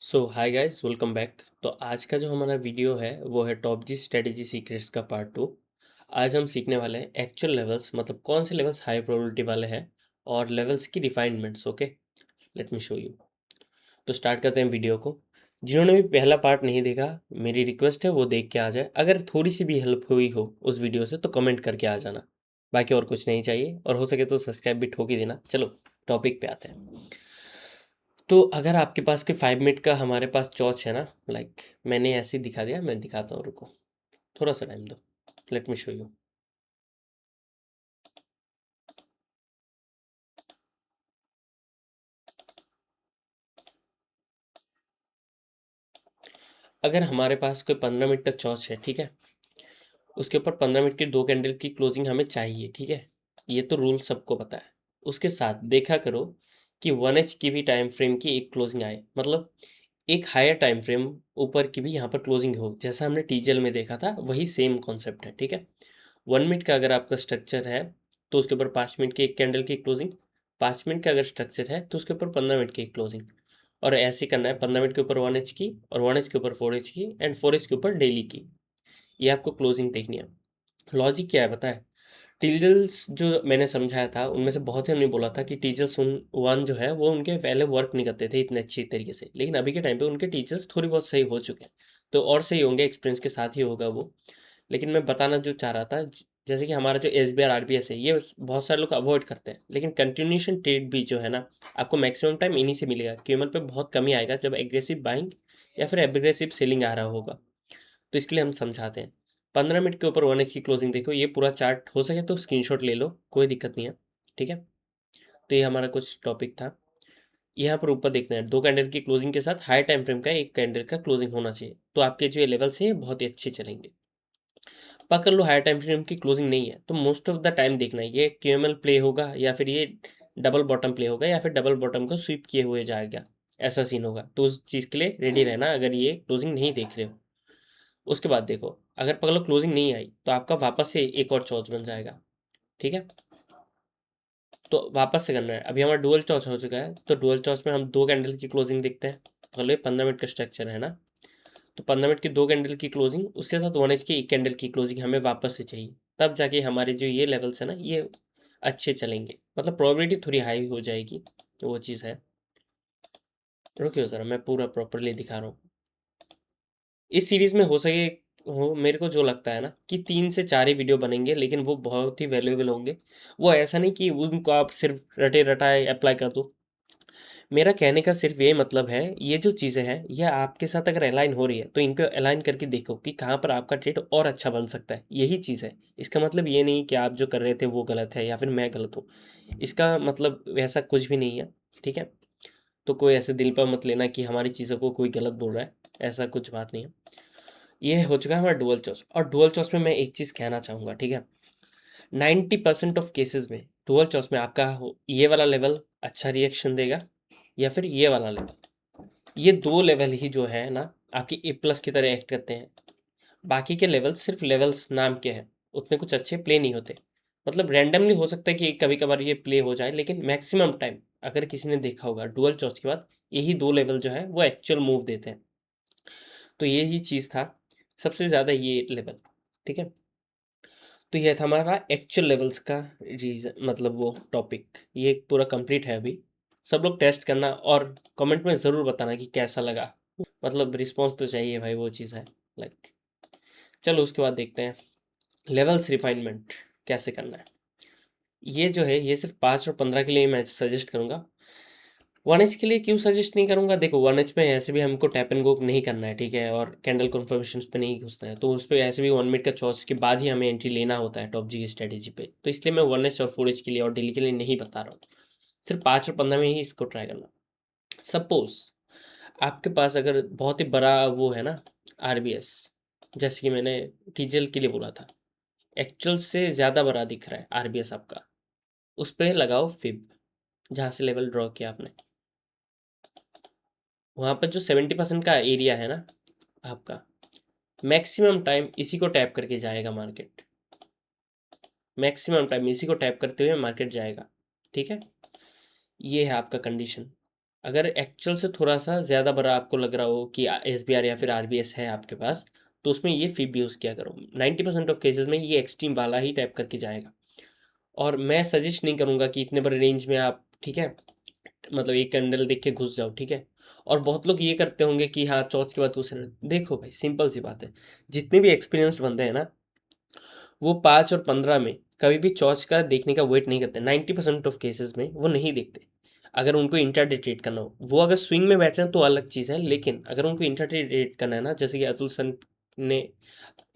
सो hi guys, welcome back. तो आज का जो हमारा वीडियो है वो है टॉप जी स्ट्रेटेजी सीक्रेट्स का पार्ट 2। आज हम सीखने वाले हैं एक्चुअल लेवल्स, मतलब कौन से लेवल्स हाई प्रोबेबिलिटी वाले हैं और लेवल्स की refinements. Okay, let me show you. तो स्टार्ट करते हैं वीडियो को। जिन्होंने भी पहला पार्ट नहीं देखा, मेरी रिक्वेस्ट है वो देख के आ जाए। अगर थोड़ी सी भी हेल्प हुई हो उस वीडियो से तो कमेंट करके आ जाना। बाकी और कुछ नहीं चाहिए, और हो सके तो सब्सक्राइब भी ठोक ही देना। चलो टॉपिक पे आते हैं। तो अगर आपके पास कोई 5 मिनट का हमारे पास चॉच है ना, लाइक मैंने ऐसे ही दिखा दिया, मैं दिखाता हूँ, रुको थोड़ा सा टाइम दो। Let me show you. अगर हमारे पास कोई 15 मिनट का चॉच है, ठीक है, उसके ऊपर 15 मिनट की 2 कैंडल की क्लोजिंग हमें चाहिए, ठीक है। ये तो रूल सबको पता है। उसके साथ देखा करो कि 1H की भी टाइम फ्रेम की एक क्लोजिंग आए, मतलब एक हायर टाइम फ्रेम ऊपर की भी यहाँ पर क्लोजिंग हो, जैसा हमने टीजल में देखा था, वही सेम कॉन्सेप्ट है, ठीक है। 1 मिनट का अगर आपका स्ट्रक्चर है तो उसके ऊपर 5 मिनट की एक कैंडल की क्लोजिंग। 5 मिनट का अगर स्ट्रक्चर है तो उसके ऊपर 15 मिनट की क्लोजिंग। और ऐसे करना है, 15 मिनट के ऊपर 1H की, और 1H के ऊपर 4H की, एंड 4H के ऊपर डेली की। ये आपको क्लोजिंग देखनी है। लॉजिक क्या है पता है? टीजल्स जो मैंने समझाया था उनमें से बहुत ही हमने बोला था कि टीचर्स वन जो है वो उनके पहले वर्क नहीं करते थे इतने अच्छी तरीके से, लेकिन अभी के टाइम पे उनके टीचर्स थोड़ी बहुत सही हो चुके हैं। तो और सही होंगे, एक्सपीरियंस के साथ ही होगा वो। लेकिन मैं बताना जो चाह रहा था, जैसे कि हमारा जो S B R R B S है, ये बहुत सारे लोग अवॉइड करते हैं, लेकिन कंटिन्यूशन ट्रेड भी जो है ना, आपको मैक्सिमम टाइम इन्हीं से मिलेगा। कीमत पे बहुत कमी आएगा जब एग्रेसिव बाइंग या फिर एग्रेसिव सेलिंग आ रहा होगा। तो इसके लिए हम समझाते हैं। 15 मिनट के ऊपर 1H की क्लोजिंग देखो, ये पूरा चार्ट हो सके तो स्क्रीनशॉट ले लो, कोई दिक्कत नहीं है, ठीक है। तो ये हमारा कुछ टॉपिक था। यहाँ पर ऊपर देखते हैं 2 कैंडल की क्लोजिंग के साथ हाई टाइम फ्रेम का एक कैंडल का क्लोजिंग होना चाहिए, तो आपके जो ये लेवल्स हैं ये बहुत ही अच्छे चलेंगे। पकड़ लो हाई टाइम फ्रेम की क्लोजिंग नहीं है तो मोस्ट ऑफ द टाइम देखना है ये क्यूएमएल प्ले होगा या फिर ये डबल बॉटम प्ले होगा या फिर डबल बॉटम को स्वीप किए हुए जाएगा। ऐसा सीन होगा, तो उस चीज़ के लिए रेडी रहना अगर ये क्लोजिंग नहीं देख रहे हो। उसके बाद देखो, अगर पकड़ लो क्लोजिंग नहीं आई तो आपका वापस से एक और चॉच बन जाएगा, ठीक है। तो वापस से करना है। अभी हमारा डुअल चॉच हो चुका है, तो डुअल चॉच में हम 2 कैंडल की क्लोजिंग देखते हैं। पकड़ लो, ये 15 मिनट का स्ट्रक्चर है ना, तो 15 मिनट की 2 कैंडल की क्लोजिंग, उसके साथ 1H की एक कैंडल की क्लोजिंग हमें वापस से चाहिए। तब जाके हमारे जो ये लेवल्स है ना, ये अच्छे चलेंगे, मतलब प्रोबेबिलिटी थोड़ी हाई हो जाएगी। तो वो चीज़ है। रुकियो ज़रा, मैं पूरा प्रॉपरली दिखा रहा हूँ। इस सीरीज़ में हो सके, हो मेरे को जो लगता है ना कि 3 से 4 ही वीडियो बनेंगे, लेकिन वो बहुत ही वैल्यूएबल होंगे। वो ऐसा नहीं कि उनको आप सिर्फ रटे रटाए अप्लाई कर दो। मेरा कहने का सिर्फ ये मतलब है, ये जो चीज़ें हैं ये आपके साथ अगर अलाइन हो रही है तो इनको अलाइन करके देखो कि कहाँ पर आपका ट्रेड और अच्छा बन सकता है, यही चीज़ है। इसका मतलब ये नहीं कि आप जो कर रहे थे वो गलत है या फिर मैं गलत हूँ। इसका मतलब वैसा कुछ भी नहीं है, ठीक है। तो कोई ऐसे दिल पर मत लेना कि हमारी चीज़ों को कोई गलत बोल रहा है, ऐसा कुछ बात नहीं है। ये हो चुका है हमारा डुअल चॉइस, और डुअल चॉइस में मैं एक चीज़ कहना चाहूँगा, ठीक है। 90% ऑफ केसेस में डुअल चॉइस में आपका ये वाला लेवल अच्छा रिएक्शन देगा, या फिर ये वाला लेवल। ये 2 लेवल ही जो है ना, आपकी ए प्लस की तरह एक्ट करते हैं। बाकी के लेवल्स सिर्फ लेवल्स नाम के हैं, उतने कुछ अच्छे प्ले नहीं होते। मतलब रैंडमली हो सकता है कि कभी कभार ये प्ले हो जाए, लेकिन मैक्सिमम टाइम अगर किसी ने देखा होगा डुअल चॉइस के बाद यही 2 लेवल जो है वो एक्चुअल मूव देते हैं। तो ये ही चीज़ था, सबसे ज़्यादा ये लेवल, ठीक है। तो ये था हमारा एक्चुअल लेवल्स का रीजन, मतलब वो टॉपिक ये पूरा कंप्लीट है अभी। सब लोग टेस्ट करना और कमेंट में ज़रूर बताना कि कैसा लगा। मतलब रिस्पॉन्स तो चाहिए भाई, वो चीज़ है, लाइक। चलो उसके बाद देखते हैं लेवल्स रिफाइनमेंट कैसे करना है। ये जो है ये सिर्फ 5 और 15 के लिए मैं सजेस्ट करूँगा। 1H के लिए क्यों सजेस्ट नहीं करूँगा? देखो 1H में ऐसे भी हमको टैप एंड गो नहीं करना है, ठीक है, और कैंडल कन्फर्मेशन पे नहीं घुसना है, तो उस पर ऐसे भी 1 मिनट का चॉइस के बाद ही हमें एंट्री लेना होता है टॉप जी की स्ट्रेटेजी पे। तो इसलिए मैं 1H और 4H के लिए और डेली के लिए नहीं बता रहा हूँ। सिर्फ 5 और 15 में ही इसको ट्राई करना। सपोज आपके पास अगर बहुत ही बड़ा वो है ना, आरबीएस, जैसे कि मैंने टीजल के लिए बोला था, एक्चुअल से ज़्यादा बड़ा दिख रहा है आरबीएस आपका, उस पर लगाओ फिब, जहाँ से लेवल ड्रॉ किया आपने। वहाँ पर जो 70% का एरिया है ना आपका, मैक्सिमम टाइम इसी को टैप करके जाएगा मार्केट। मैक्सिमम टाइम इसी को टैप करते हुए मार्केट जाएगा, ठीक है। ये है आपका कंडीशन। अगर एक्चुअल से थोड़ा सा ज़्यादा बड़ा आपको लग रहा हो कि SBR या फिर RBS है आपके पास, तो उसमें ये फिब यूज़ किया करो। 90% ऑफ केसेस में ये एक्सट्रीम वाला ही टैप करके जाएगा। और मैं सजेस्ट नहीं करूँगा कि इतने बड़े रेंज में आप, ठीक है, मतलब एक कैंडल देख के घुस जाओ, ठीक है। और बहुत लोग ये करते होंगे कि हाँ चौथ के बाद दूसरे, देखो भाई सिंपल सी बात है, जितने भी एक्सपीरियंस्ड बंदे हैं ना, वो 5 और 15 में कभी भी चौथ का देखने का वेट नहीं करते। 90% ऑफ केसेस में वो नहीं देखते। अगर उनको इंट्राडे ट्रेड करना हो, वो अगर स्विंग में बैठ रहे हैं तो अलग चीज़ है, लेकिन अगर उनको इंट्राडे ट्रेड करना है ना, जैसे कि अतुल सर ने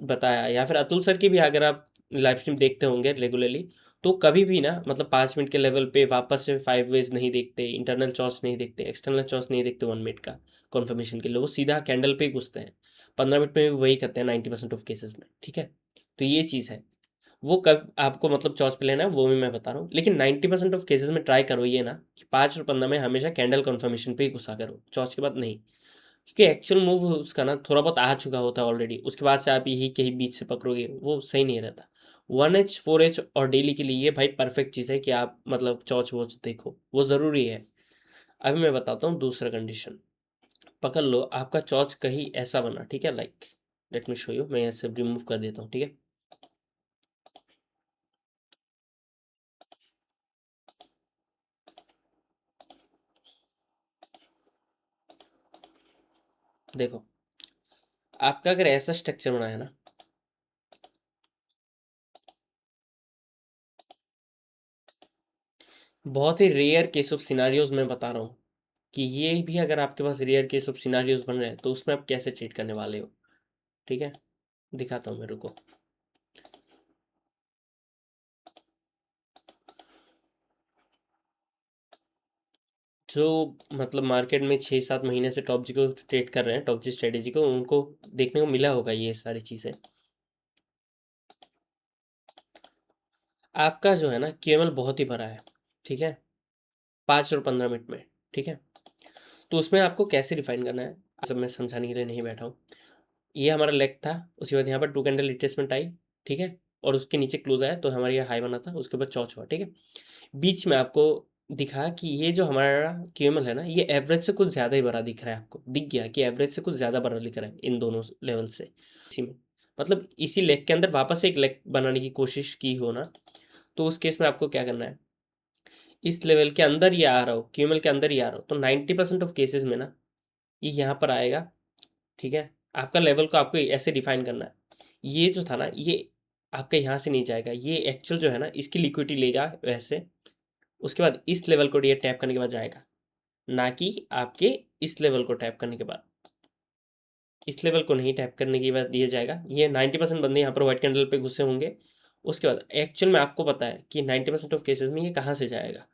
बताया, या फिर अतुल सर की भी अगर आप लाइव स्ट्रीम देखते होंगे रेगुलरली, तो कभी भी ना, मतलब 5 मिनट के लेवल पे वापस से 5 वेज नहीं देखते, इंटरनल चॉर्ट्स नहीं देखते, एक्सटर्नल चॉर्ट्स नहीं देखते 1 मिनट का कन्फर्मेशन के लिए, वो सीधा कैंडल पे ही घुसते हैं। 15 मिनट में भी वही करते हैं 90% ऑफ केसेस में, ठीक है। तो ये चीज़ है। वो कब आपको मतलब चॉइस पे लेना है वो भी मैं बता रहा हूँ, लेकिन 90% ऑफ केसेस में ट्राई करो ये ना कि 5 और 15 में हमेशा कैंडल कन्फर्मेशन पे ही घुसा करो, चॉइस के बाद नहीं। क्योंकि एक्चुअल मूव उसका ना थोड़ा बहुत आ चुका होता है ऑलरेडी, उसके बाद से आप यही कहीं बीच से पकड़ोगे, वो सही नहीं रहता। 1H 4H और डेली के लिए ये भाई परफेक्ट चीज़ है कि आप मतलब चॉच वॉच देखो, वो ज़रूरी है। अभी मैं बताता हूँ दूसरा कंडीशन। पकड़ लो आपका चॉच कहीं ऐसा बना, ठीक है, like let me show you, मैं ऐसे रिमूव कर देता हूँ, ठीक है। देखो आपका अगर ऐसा स्ट्रक्चर बना है ना, बहुत ही रेयर केस ऑफ सिनारियोज मैं बता रहा हूँ कि ये भी अगर आपके पास रेयर केस ऑफ सिनारियोज बन रहे हैं तो उसमें आप कैसे ट्रीट करने वाले हो, ठीक है। दिखाता हूँ मेरे को। जो मतलब मार्केट में 6-7 महीने से टॉप जी को ट्रेड कर रहे हैं, टॉप जी स्ट्रेटेजी को, उनको देखने को मिला होगा ये सारी चीज़ें। आपका जो है ना केवल बहुत ही भरा है, ठीक है, 5 और 15 मिनट में, ठीक है। तो उसमें आपको कैसे डिफाइन करना है, सब मैं समझाने के लिए नहीं बैठा हूँ। ये हमारा लेग था, उसके बाद यहाँ पर 2 कैंडल रिट्रेसमेंट आई, ठीक है, और उसके नीचे क्लोज आया तो हमारा ये हाई बना था, उसके बाद चौच हुआ, ठीक है। बीच में आपको दिखा कि ये जो हमारा क्यूएमएल है ना, ये एवरेज से कुछ ज़्यादा ही बड़ा दिख रहा है, आपको दिख गया कि एवरेज से कुछ ज़्यादा बड़ा दिख रहा है इन दोनों लेवल से। इसी में मतलब इसी लेग के अंदर वापस से एक लेग बनाने की कोशिश की हो ना, तो उस केस में आपको क्या करना है, इस लेवल के अंदर ये आ रहा हो, क्यूएमएल के अंदर ही आ रहा हो, तो 90% ऑफ केसेस में ना ये यहाँ पर आएगा, ठीक है। आपका लेवल को आपको ऐसे डिफाइन करना है, ये जो था ना ये आपका यहाँ से नहीं जाएगा, ये एक्चुअल जो है ना इसकी लिक्विडिटी लेगा वैसे, उसके बाद इस लेवल को ये टैप करने के बाद जाएगा, ना कि आपके इस लेवल को टैप करने के बाद। इस लेवल को नहीं टैप करने के बाद दिया जाएगा। ये 90% बंदे यहाँ पर व्हाइट कैंडल पे घुसे होंगे। उसके बाद एक्चुअल में आपको पता है कि 90% ऑफ केसेस में ये कहाँ से जाएगा,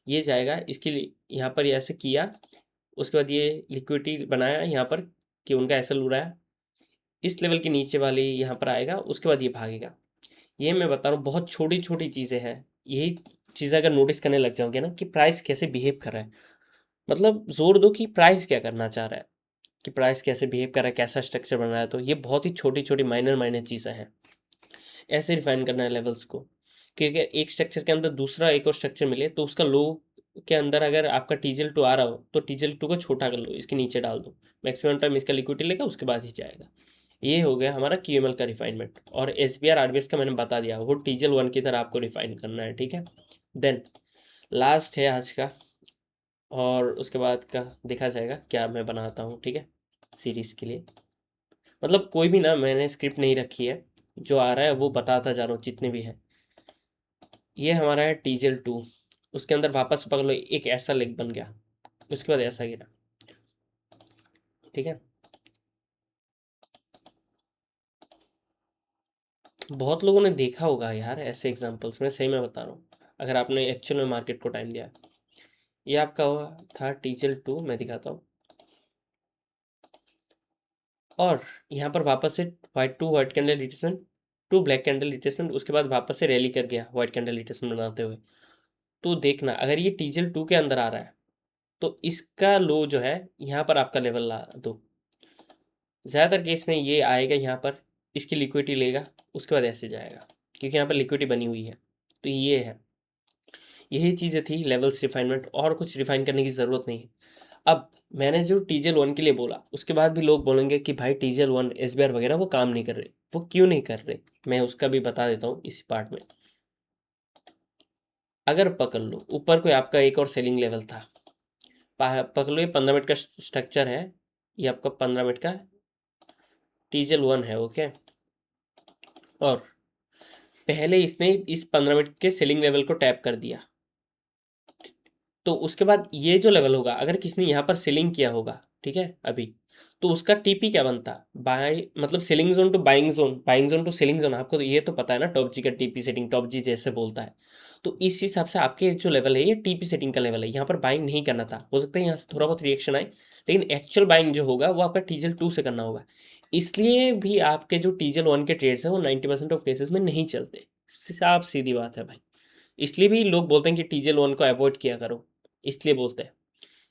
ये जाएगा इसके लिए यहाँ पर, ये ऐसे किया, उसके बाद ये लिक्विडिटी बनाया यहाँ पर कि उनका ऐसा उड़ाया, इस लेवल के नीचे वाली यहाँ पर आएगा, उसके बाद ये भागेगा। ये मैं बता रहा हूँ बहुत छोटी छोटी चीज़ें हैं, यही चीज़ें अगर नोटिस करने लग जाओगे ना कि प्राइस कैसे बिहेव कर रहा है, मतलब जोर दो कि प्राइस क्या करना चाह रहा है, कि प्राइस कैसे बिहेव कर रहा है, कैसा स्ट्रक्चर बन रहा है, तो ये बहुत ही छोटी छोटी माइनर माइनर चीज़ें हैं। ऐसे रिफाइन करना है लेवल्स को, कि अगर एक स्ट्रक्चर के अंदर दूसरा एक और स्ट्रक्चर मिले तो उसका लो के अंदर अगर आपका टीजल टू आ रहा हो तो टीजल टू को छोटा कर लो, इसके नीचे डाल दो, मैक्सिमम टाइम इसका लिक्विडिटी लेगा, उसके बाद ही जाएगा। ये हो गया हमारा क्यूएमएल का रिफाइनमेंट। और एसबीआर आरबीएस का मैंने बता दिया, वो टीजल 1 की तरह आपको रिफाइन करना है, ठीक है। देन लास्ट है आज का, और उसके बाद का देखा जाएगा क्या मैं बनाता हूँ, ठीक है, सीरीज़ के लिए। मतलब कोई भी ना मैंने स्क्रिप्ट नहीं रखी है, जो आ रहा है वो बताता जा रहा हूँ जितने भी है। ये हमारा है टीजल 2, उसके अंदर वापस पकड़ लो एक ऐसा लेग बन गया, उसके बाद ऐसा गिरा, ठीक है। बहुत लोगों ने देखा होगा यार ऐसे एग्जांपल्स, मैं सही में बता रहा हूँ, अगर आपने एक्चुअल में मार्केट को टाइम दिया है। ये आपका हुआ था टीजल 2, मैं दिखाता हूँ। और यहाँ पर वापस से white candle retracement, to black candle retracement, उसके बाद वापस से रैली कर गया व्हाइट कैंडल रिट्रेसमेंट बनाते हुए। तो देखना अगर ये टीजल 2 के अंदर आ रहा है तो इसका लो जो है यहाँ पर आपका लेवल ला दो। ज़्यादातर केस में ये आएगा यहाँ पर, इसकी लिक्विडिटी लेगा, उसके बाद ऐसे जाएगा, क्योंकि यहाँ पर लिक्विडिटी बनी हुई है। तो ये है, यही चीज़ें थी लेवल्स रिफाइनमेंट, और कुछ रिफाइन करने की ज़रूरत नहीं है। अब मैंने जो TJL1 के लिए बोला, उसके बाद भी लोग बोलेंगे कि भाई TJL1 SBR वगैरह वो काम नहीं कर रहे। वो क्यों नहीं कर रहे, मैं उसका भी बता देता हूँ इसी पार्ट में। अगर पकड़ लो ऊपर कोई आपका एक और सेलिंग लेवल था, पकड़ लो ये 15 मिनट का स्ट्रक्चर है, ये आपका 15 मिनट का TJL1 है, ओके। और पहले इसने इस 15 मिनट के सेलिंग लेवल को टैप कर दिया, तो उसके बाद ये जो लेवल होगा, अगर किसने यहाँ पर सेलिंग किया होगा, ठीक है, अभी, तो उसका TP क्या बनता, बाय मतलब selling zone to buying zone, buying zone to selling zone. आपको तो ये तो पता है ना, टॉप जी का TP सेटिंग, टॉप जी जैसे बोलता है। तो इस हिसाब से आपके जो लेवल है ये TP सेटिंग का लेवल है, यहाँ पर बाइंग नहीं करना था। हो सकता है यहाँ से थोड़ा बहुत रिएक्शन आए, लेकिन एक्चुअल बाइंग जो होगा वो आपका TJL2 से करना होगा। इसलिए भी आपके जो TJL1 के ट्रेड्स हैं वो 90% ऑफ केसेस में नहीं चलते। साफ सीधी बात है भाई। इसलिए भी लोग बोलते हैं कि TJL1 को अवॉइड किया करो, इसलिए बोलते हैं,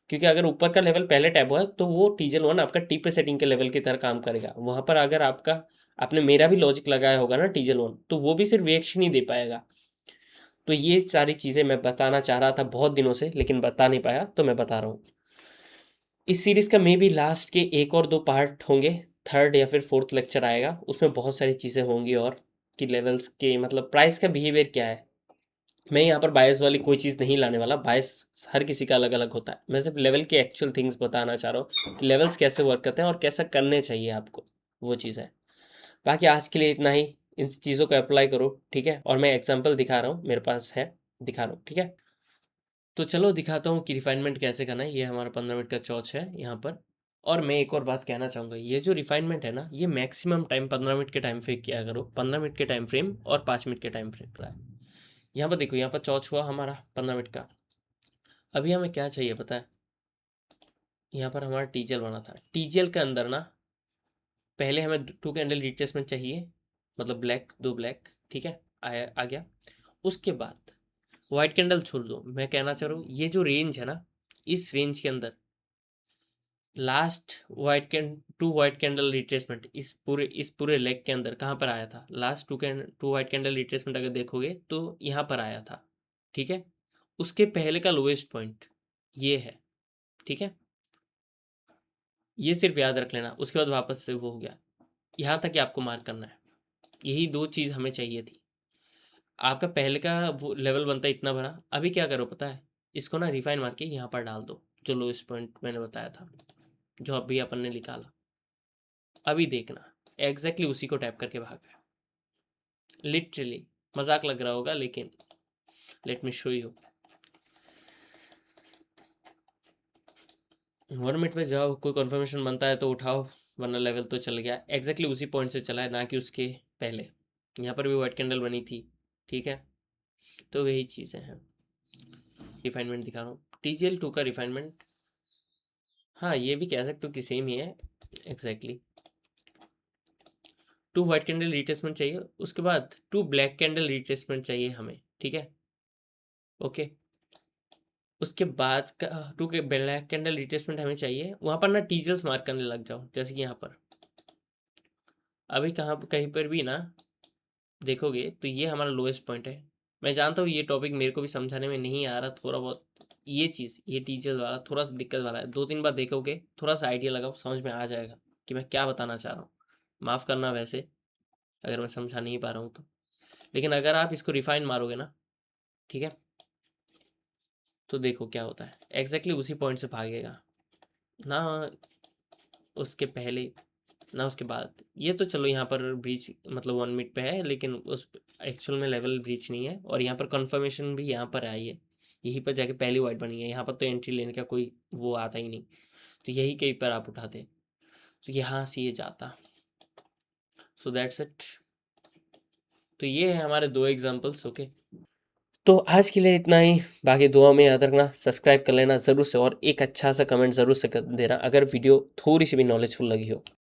क्योंकि अगर ऊपर का लेवल पहले टैप हुआ तो वो TJL1 आपका TP सेटिंग के लेवल की तरह काम करेगा। वहां पर अगर आपका, आपने मेरा भी लॉजिक लगाया होगा ना TJL1, तो वो भी सिर्फ रिएक्शन ही दे पाएगा। तो ये सारी चीज़ें मैं बताना चाह रहा था बहुत दिनों से, लेकिन बता नहीं पाया, तो मैं बता रहा हूँ। इस सीरीज़ का मे बी लास्ट के एक और दो पार्ट होंगे, थर्ड या फिर फोर्थ लेक्चर आएगा, उसमें बहुत सारी चीज़ें होंगी, और कि लेवल्स के मतलब प्राइस का बिहेवियर क्या है। मैं यहाँ पर बायस वाली कोई चीज़ नहीं लाने वाला, बायस हर किसी का अलग अलग होता है। मैं सिर्फ लेवल के एक्चुअल थिंग्स बताना चाह रहा हूँ कि लेवल्स कैसे वर्क करते हैं और कैसा करने चाहिए आपको, वो चीज़ है। बाकी आज के लिए इतना ही, इन चीज़ों को अप्लाई करो, ठीक है। और मैं एग्जाम्पल दिखा रहा हूँ, मेरे पास है, दिखा रहा हूँ, ठीक है। तो चलो दिखाता हूँ कि रिफाइनमेंट कैसे करना है। ये हमारा 15 मिनट का चौच है यहाँ पर। और मैं एक और बात कहना चाहूँगा, ये जो रिफाइनमेंट है ना, ये मैक्सिमम टाइम 15 मिनट के टाइम फ्रेम किया करो, 15 मिनट के टाइम फ्रेम और 5 मिनट के टाइम फ्रेम का है। यहाँ पर देखो, यहाँ पर चौच हुआ हमारा 15 मिनट का। अभी हमें क्या चाहिए पता है, यहाँ पर हमारा TJL बना था। TJL के अंदर ना पहले हमें 2 कैंडल रिट्रेसमेंट चाहिए, मतलब ब्लैक, 2 ब्लैक, ठीक है, आया आ गया। उसके बाद व्हाइट कैंडल छोड़ दो, मैं कहना चाह रहा हूँ ये जो रेंज है ना, इस रेंज के अंदर last two white candle retracement इस पूरे लेग के अंदर कहाँ पर आया था, last two white candle retracement अगर देखोगे तो यहाँ पर आया था, ठीक है। उसके पहले का लोएस्ट पॉइंट ये है, ठीक है, ये सिर्फ याद रख लेना। उसके बाद वापस से वो हो गया, यहाँ तक ही आपको मार्क करना है। यही दो चीज़ हमें चाहिए थी। आपका पहले का वो लेवल बनता है इतना बड़ा। अभी क्या करो पता है, इसको ना रिफाइन मार के यहाँ पर डाल दो, जो लोएस्ट पॉइंट मैंने बताया था, जो अभी अपन ने निकाला। अभी देखना एग्जैक्टली उसी को टैप करके भागा है, लिटरली। मजाक लग रहा होगा, लेकिन let me show you. 1 minute में जाओ, कोई कन्फर्मेशन बनता है तो उठाओ, वरना लेवल तो चल गया। एग्जैक्टली उसी पॉइंट से चला है, ना कि उसके पहले। यहाँ पर भी व्हाइट कैंडल बनी थी, ठीक है। तो वही चीज़ें हैं। रिफाइनमेंट दिखा रहा हूँ, TJL2 का रिफाइनमेंट। हाँ, ये भी कह सकते हो कि सेम ही है एग्जैक्टली। 2 व्हाइट कैंडल रिट्रेसमेंट चाहिए, उसके बाद 2 ब्लैक कैंडल रिट्रेसमेंट चाहिए हमें, ठीक है, ओके। उसके बाद का 2 के ब्लैक कैंडल रिट्रेसमेंट हमें चाहिए। वहाँ पर ना टीजर्स मार्क करने लग जाओ, जैसे कि यहाँ पर अभी कहाँ कहीं पर भी ना देखोगे तो ये हमारा लोएस्ट पॉइंट है। मैं जानता हूँ ये टॉपिक मेरे को भी समझाने में नहीं आ रहा, थोड़ा बहुत ये चीज़, ये टीचर्स वाला थोड़ा सा दिक्कत वाला है। 2-3 बार देखोगे, थोड़ा सा आइडिया लगाओ, समझ में आ जाएगा कि मैं क्या बताना चाह रहा हूँ। माफ़ करना वैसे अगर मैं समझा नहीं पा रहा हूँ तो, लेकिन अगर आप इसको रिफाइन मारोगे ना, ठीक है, तो देखो क्या होता है। एग्जैक्टली उसी पॉइंट से भागेगा, ना उसके पहले ना उसके बाद। ये तो चलो यहाँ पर ब्रीच मतलब 1 मिनट पे है, लेकिन उस एक्चुअल में लेवल ब्रीच नहीं है। और यहाँ पर कंफर्मेशन भी यहाँ पर आई है, यहीं पर जाके पहली वाइट बनी है। यहाँ पर तो एंट्री लेने का कोई वो आता ही नहीं, तो यही कहीं पर आप उठाते, तो यहाँ से ये जाता। So that's it. तो ये है हमारे 2 एग्जाम्पल्स, ओके। तो आज के लिए इतना ही। बाकी दुआ में याद रखना, सब्सक्राइब कर लेना ज़रूर से, और एक अच्छा सा कमेंट ज़रूर से कर देना अगर वीडियो थोड़ी सी भी नॉलेजफुल लगी हो।